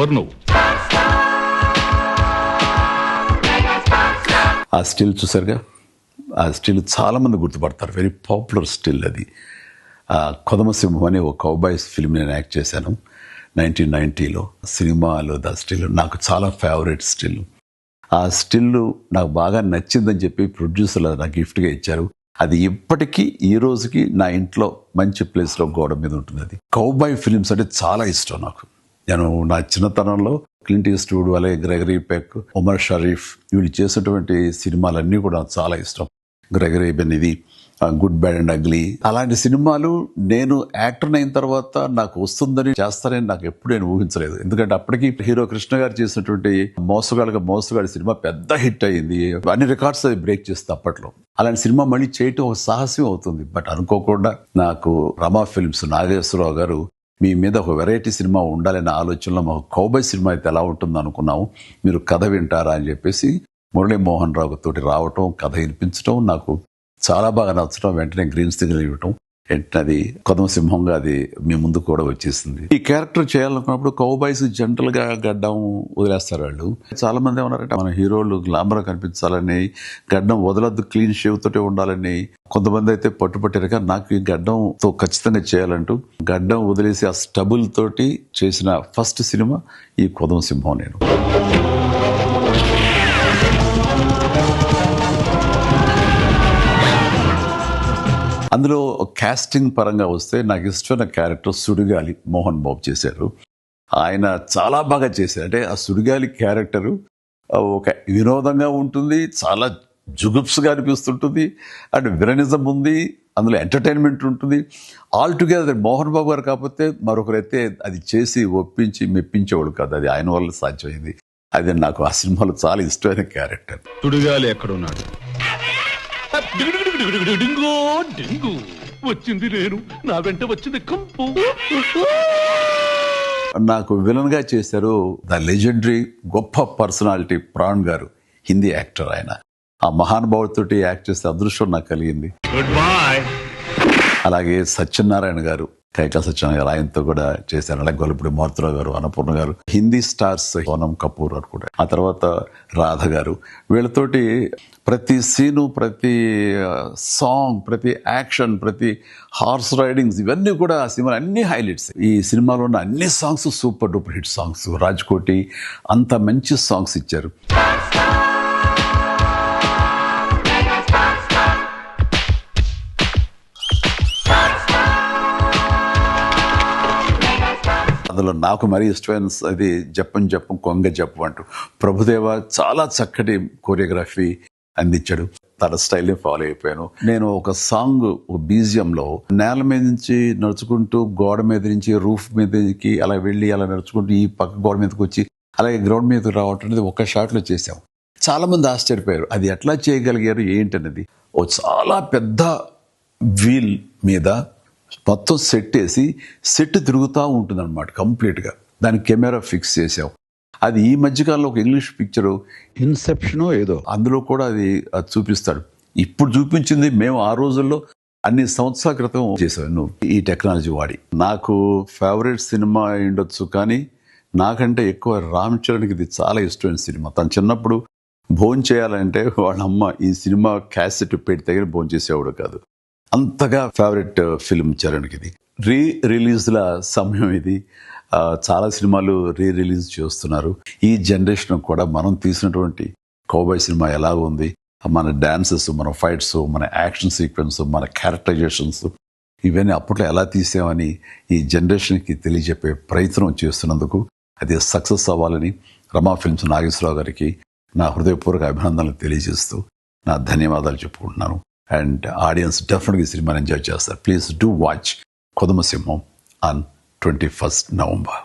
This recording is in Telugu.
ఎవరు నువ్వు? ఆ స్టిల్ చూసారుగా, ఆ స్టిల్ చాలామంది గుర్తుపడతారు. వెరీ పాపులర్ స్టిల్ అది. కొదమసింహం అనే ఒక కౌబాయ్స్ ఫిల్మ్ నేను యాక్ట్ చేశాను 1990లో. సినిమాలో ద స్టిల్ నాకు చాలా ఫేవరెట్ స్టిల్. ఆ స్టిల్ నాకు బాగా నచ్చిందని చెప్పి ప్రొడ్యూసర్లు నాకు గిఫ్ట్గా ఇచ్చారు. అది ఇప్పటికీ ఈ రోజుకి నా ఇంట్లో మంచి ప్లేస్లో గోడ మీద ఉంటుంది. అది కౌబాయ్ ఫిలిమ్స్ అంటే చాలా ఇష్టం నాకు. నేను నా చిన్నతనంలో క్లింట్ ఈస్ట్వుడ్, అలాగే గ్రెగరీ పెక్, ఉమర్ షరీఫ్ వీళ్ళు చేసినటువంటి సినిమాలన్నీ కూడా నాకు చాలా ఇష్టం. గ్రెగరీ బెన్, ఇది గుడ్ బ్యాడ్ అండ్ అగ్లీ, అలాంటి సినిమాలు నేను యాక్టర్ అయిన తర్వాత నాకు వస్తుందని చేస్తానని నాకు ఎప్పుడు నేను ఊహించలేదు. ఎందుకంటే అప్పటికి హీరో కృష్ణ గారు చేసినటువంటి మోసగాడి సినిమా పెద్ద హిట్ అయ్యింది. అన్ని రికార్డ్స్ అది బ్రేక్ చేస్తుంది అప్పట్లో. అలాంటి సినిమా మళ్ళీ చేయటం ఒక సాహసం అవుతుంది. బట్ అనుకోకుండా నాకు రమా ఫిల్మ్స్ నాగేశ్వరరావు గారు మీ మీద ఒక వెరైటీ సినిమా ఉండాలనే ఆలోచనలో మాకు కౌబాయ్ సినిమా అయితే ఎలా ఉంటుందో అనుకున్నాము, మీరు కథ వింటారా అని చెప్పేసి మురళీమోహన్ రావు తోటి రావటం, కథ వినిపించడం, నాకు చాలా బాగా నచ్చడం, వెంటనే గ్రీన్ సిగ్నల్ ఇవ్వటం, వెంటనే అది కొదమసింహంగా అది మీ ముందు కూడా వచ్చేసింది. ఈ క్యారెక్టర్ చేయాలనుకున్నప్పుడు కౌబాయ్స్ జనరల్ గా గడ్డం వదిలేస్తారు వాళ్ళు. చాలా మంది ఏమన్నారంటే మన హీరోలు గ్లామర్ కనిపించాలని, గడ్డం వదలద్దు, క్లీన్ షేవ్ తోటే ఉండాలని. కొంతమంది అయితే పట్టుపట్టారు. కానీ నాకు ఈ గడ్డంతో ఖచ్చితంగా చేయాలంటూ గడ్డం వదిలేసి ఆ స్టబుల్ తోటి చేసిన ఫస్ట్ సినిమా ఈ కొదమసింహం. నేను అందులో కాస్టింగ్ పరంగా వస్తే నాకు ఇష్టమైన క్యారెక్టర్ సుడిగాలి మోహన్ బాబు చేశారు. ఆయన చాలా బాగా చేశారు. అంటే ఆ సుడిగాలి క్యారెక్టరు ఒక వినోదంగా ఉంటుంది, చాలా జుగుప్స్గా అనిపిస్తుంటుంది, అండ్ విలనిజం ఉంది, అందులో ఎంటర్టైన్మెంట్ ఉంటుంది. ఆల్ టుగెదర్ మోహన్ బాబు గారు కాకపోతే మరొకరైతే అది చేసి ఒప్పించి మెప్పించేవాడు కాదు. అది ఆయన వల్ల సాధ్యమైంది. అది నాకు ఆ సినిమాలో చాలా ఇష్టమైన క్యారెక్టర్. సుడిగాలి ఎక్కడున్నాడు? వచ్చింది నేను, నా వెంట వచ్చింది కంపు. నాకు విలన్ గా చేశారు ద లెజెండరీ గొప్ప పర్సనాలిటీ ప్రాణ్ గారు, హిందీ యాక్టర్. ఆయన ఆ మహానుభావుడితోటి యాక్ట్ చేసే అదృష్టం నాకు కలిగింది. Good bye. అలాగే సత్యనారాయణ గారు, కైకా సత్యనారాయణ గారు, ఆయనతో కూడా చేశారు. అలాగే గొల్లపూడి మారుతిరావు గారు, అన్నపూర్ణ గారు, హిందీ స్టార్స్ సోనం కపూర్ గారు కూడా, ఆ తర్వాత రాధ గారు, వీళ్ళతోటి ప్రతి సీను, ప్రతి సాంగ్, ప్రతి యాక్షన్, ప్రతి హార్స్ రైడింగ్స్, ఇవన్నీ కూడా ఆ సినిమా అన్ని హైలైట్స్. ఈ సినిమాలో ఉన్న అన్ని songs super duper hit songs. Raj-Koti అంత మంచి సాంగ్స్ ఇచ్చారు. అందులో నాకు మరీ ఇష్టమైన అది జప్పం జప్పం కొంగ జప్పం అంటూ ప్రభుదేవ చాలా చక్కటి కోరియోగ్రఫీ అందించాడు. తన స్టైల్ని ఫాలో అయిపోయాను. నేను ఒక సాంగ్, ఒక బీజియంలో నేల మీద నుంచి నడుచుకుంటూ గోడ మీద నుంచి రూఫ్ మీదకి అలా వెళ్ళి అలా నడుచుకుంటూ ఈ పక్క గోడ మీదకి వచ్చి అలాగే గ్రౌండ్ మీదకి రావటం అనేది ఒక షాట్లో చేసాం. చాలా మంది ఆశ్చర్యపోయారు అది ఎట్లా చేయగలిగారు ఏంటనేది. ఓ చాలా పెద్ద వీల్ మీద మొత్తం సెట్ వేసి సెట్ తిరుగుతూ ఉంటుంది అనమాట కంప్లీట్గా. దానికి కెమెరా ఫిక్స్ చేసాం. అది ఈ మధ్యకాలంలో ఒక ఇంగ్లీష్ పిక్చరు ఇన్సెప్షనో ఏదో, అందులో కూడా అది చూపిస్తాడు. ఇప్పుడు చూపించింది మేము ఆ రోజుల్లో అన్ని సంవత్సరాల క్రితం చేసాను ఈ టెక్నాలజీ వాడి. నాకు ఫేవరెట్ సినిమా ఉండొచ్చు, కానీ నాకంటే ఎక్కువ రామ్ చరణ్కి ఇది చాలా ఇష్టమైన సినిమా. తను చిన్నప్పుడు భోజనం చేయాలంటే వాళ్ళ అమ్మ ఈ సినిమా క్యాసెట్ పెట్టి దగ్గర భోజనం చేసేవాడు కాదు. అంతగా ఫేవరెట్ ఫిల్మ్ చరణ్కి ఇది. రిలీజ్ల సమయం ఇది. చాలా సినిమాలు రిలీజ్ చేస్తున్నారు. ఈ జనరేషన్ కూడా మనం తీసినటువంటి కౌబాయ్ సినిమా ఎలా ఉంది, మన డాన్సెస్, మన ఫైట్స్, మన యాక్షన్ సీక్వెన్స్, మన క్యారెక్టరైజేషన్స్, ఇవన్నీ అప్పట్లో ఎలా తీసామని ఈ జనరేషన్కి తెలియజెప్పే ప్రయత్నం చేస్తున్నందుకు అది సక్సెస్ అవ్వాలని రమా ఫిల్మ్స్ నాగేశ్వరరావు గారికి నా హృదయపూర్వక అభినందనలు తెలియజేస్తూ నా ధన్యవాదాలు చెప్పుకుంటున్నాను. అండ్ ఆడియన్స్ డెఫినెట్గా ఈ సినిమాని ఎంజాయ్ చేస్తారు. Please do watch కొదమసింహం on 21st November.